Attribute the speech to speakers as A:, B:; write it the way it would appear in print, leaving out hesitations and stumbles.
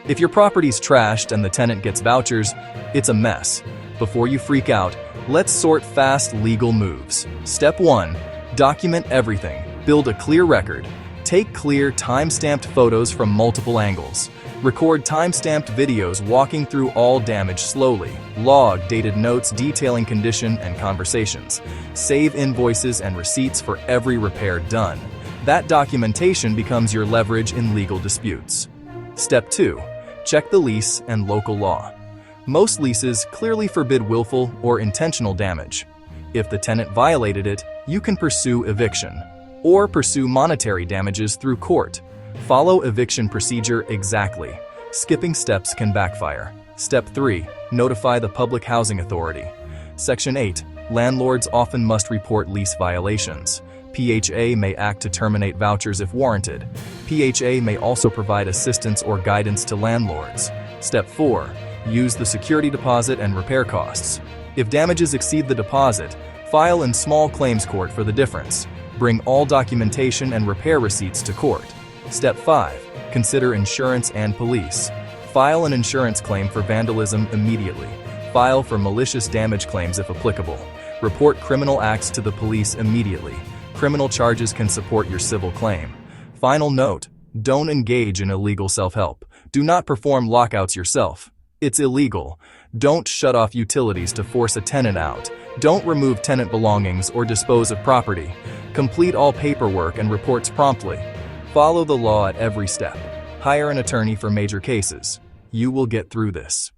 A: If your property's trashed and the tenant gets vouchers, it's a mess. Before you freak out, let's sort fast legal moves. Step 1. Document everything. Build a clear record. Take clear, time-stamped photos from multiple angles. Record time-stamped videos walking through all damage slowly. Log dated notes detailing condition and conversations. Save invoices and receipts for every repair done. That documentation becomes your leverage in legal disputes. Step 2. Check the lease and local law. Most leases clearly forbid willful or intentional damage. If the tenant violated it, you can pursue eviction or pursue monetary damages through court. Follow eviction procedure exactly. Skipping steps can backfire. Step 3. Notify the Public Housing Authority. Section 8. Landlords often must report lease violations. PHA may act to terminate vouchers if warranted. PHA may also provide assistance or guidance to landlords. Step 4. Use the security deposit and repair costs. If damages exceed the deposit, file in small claims court for the difference. Bring all documentation and repair receipts to court. Step 5. Consider insurance and police. File an insurance claim for vandalism immediately. File for malicious damage claims if applicable. Report criminal acts to the police immediately. Criminal charges can support your civil claim. Final note: don't engage in illegal self-help. Do not perform lockouts yourself. It's illegal. Don't shut off utilities to force a tenant out. Don't remove tenant belongings or dispose of property. Complete all paperwork and reports promptly. Follow the law at every step. Hire an attorney for major cases. You will get through this.